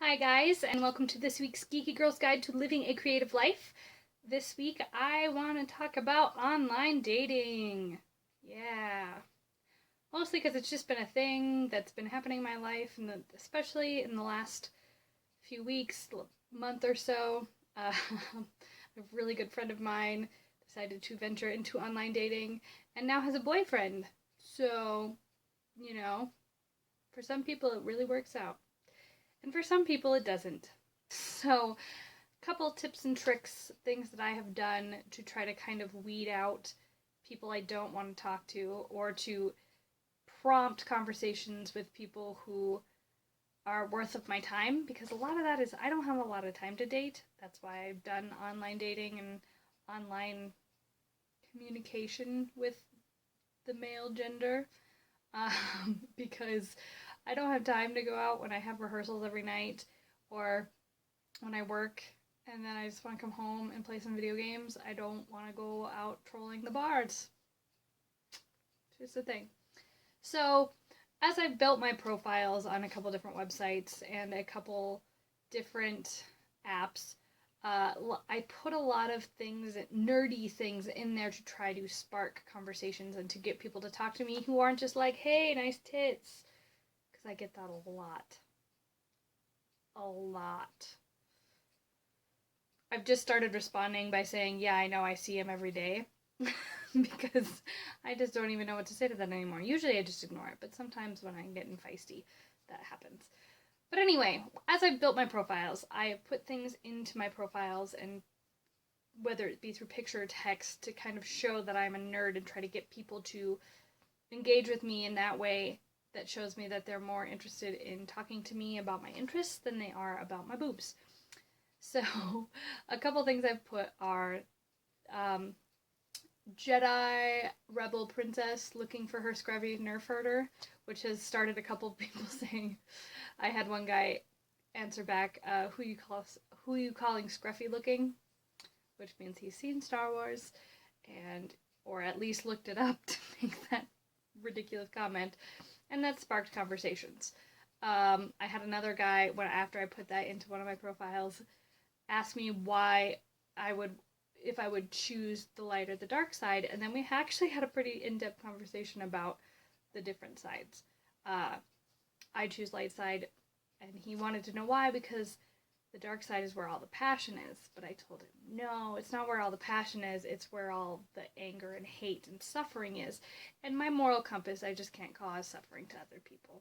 Hi guys, and welcome to this week's Geeky Girl's Guide to Living a Creative Life. This week I want to talk about online dating. Yeah. Mostly because it's just been a thing that's been happening in my life, and especially in the last few weeks, month or so. A really good friend of mine decided to venture into online dating and now has a boyfriend. So, for some people it really works out. And for some people it doesn't. So, a couple tips and tricks, things that I have done to try to kind of weed out people I don't want to talk to, or to prompt conversations with people who are worth of my time, because a lot of that is I don't have a lot of time to date. That's why I've done online dating and online communication with the male gender, because I don't have time to go out when I have rehearsals every night or when I work and then I just want to come home and play some video games. I don't want to go out trolling the bars. It's just a thing. So, as I've built my profiles on a couple different websites and a couple different apps, I put a lot of things, nerdy things, in there to try to spark conversations and to get people to talk to me who aren't just like, hey, nice tits. Because I get that a lot. A lot. I've just started responding by saying, yeah, I know, I see him every day. Because I just don't even know what to say to that anymore. Usually I just ignore it, but sometimes when I'm getting feisty, that happens. But anyway, as I've built my profiles, I have put things into my profiles, and whether it be through picture or text, to kind of show that I'm a nerd and try to get people to engage with me in that way. That shows me that they're more interested in talking to me about my interests than they are about my boobs. So, a couple things I've put are Jedi Rebel Princess looking for her scrubby nerf herder, which has started a couple of people saying. I had one guy answer back, who you calling scruffy looking? Which means he's seen Star Wars, or at least looked it up to make that ridiculous comment, and that sparked conversations. I had another guy, after I put that into one of my profiles, ask me why if I would choose the light or the dark side, and then we actually had a pretty in-depth conversation about the different sides. I choose light side, and he wanted to know why, because the dark side is where all the passion is. But I told him, no, it's not where all the passion is, it's where all the anger and hate and suffering is. And my moral compass, I just can't cause suffering to other people.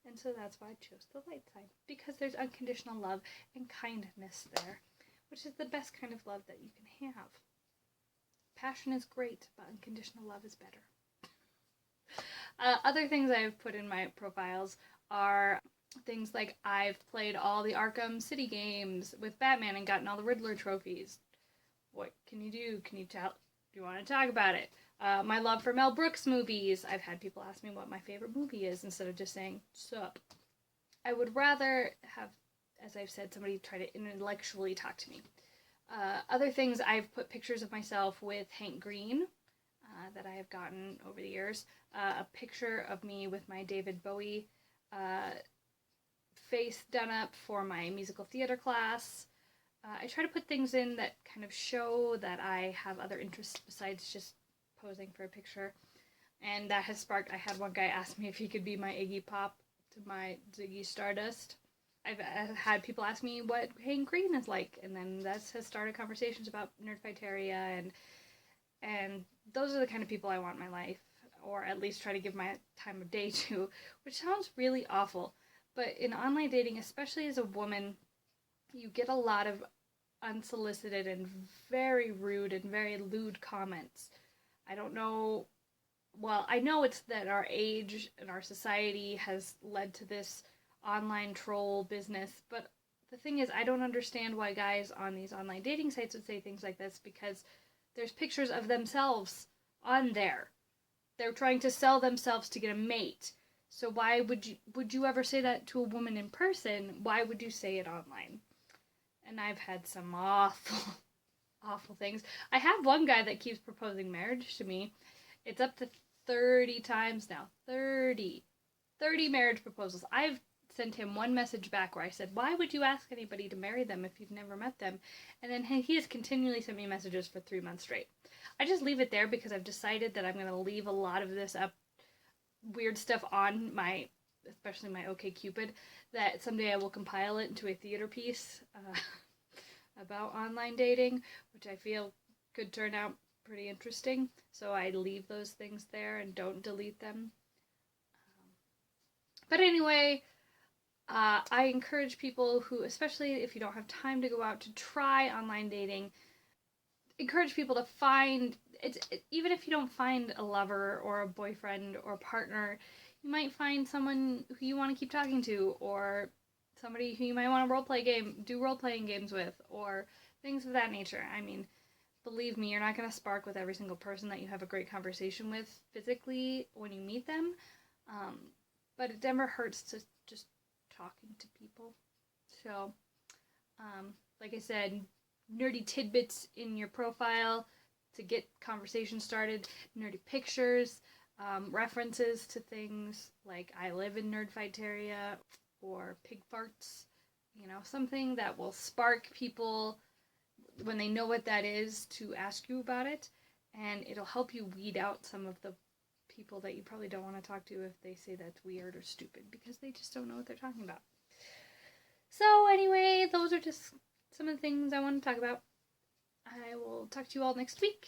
And so that's why I chose the light side, because there's unconditional love and kindness there, which is the best kind of love that you can have. Passion is great, but unconditional love is better. Other things I've put in my profiles are things like I've played all the Arkham City games with Batman and gotten all the Riddler trophies. What can you do? Do you want to talk about it? My love for Mel Brooks movies. I've had people ask me what my favorite movie is instead of just saying, sup. I would rather have, as I've said, somebody try to intellectually talk to me. Other things, I've put pictures of myself with Hank Green that I have gotten over the years. A picture of me with my David Bowie face done up for my musical theater class. I try to put things in that kind of show that I have other interests besides just posing for a picture. And that has sparked, I had one guy ask me if he could be my Iggy Pop to my Ziggy Stardust. I've had people ask me what Hank Green is like, and then that has started conversations about Nerdfighteria, and those are the kind of people I want in my life, or at least try to give my time of day to, which sounds really awful. But in online dating, especially as a woman, you get a lot of unsolicited and very rude and very lewd comments. I don't know, well, I know it's that our age and our society has led to this online troll business, but the thing is, I don't understand why guys on these online dating sites would say things like this, because there's pictures of themselves on there. They're trying to sell themselves to get a mate. So why would you ever say that to a woman in person? Why would you say it online? And I've had some awful things. I have one guy that keeps proposing marriage to me. It's up to 30 times now. 30 marriage proposals. I've sent him one message back where I said, why would you ask anybody to marry them if you've never met them? And then he has continually sent me messages for 3 months straight. I just leave it there because I've decided that I'm going to leave a lot of this weird stuff on my, especially my OkCupid, that someday I will compile it into a theater piece about online dating, which I feel could turn out pretty interesting. So I leave those things there and don't delete them. But anyway, I encourage people who, especially if you don't have time to go out, to try online dating. Encourage people to find, even if you don't find a lover or a boyfriend or partner, you might find someone who you want to keep talking to, or somebody who you might want to do role-playing games with, or things of that nature. I mean, believe me, you're not going to spark with every single person that you have a great conversation with physically when you meet them, but it never hurts to just talking to people. So, like I said, nerdy tidbits in your profile to get conversation started, nerdy pictures, references to things like I live in Nerdfighteria or pig farts, something that will spark people when they know what that is to ask you about it, and it'll help you weed out some of the people that you probably don't want to talk to if they say that's weird or stupid, because they just don't know what they're talking about. So anyway, those are just some of the things I want to talk about. I will talk to you all next week.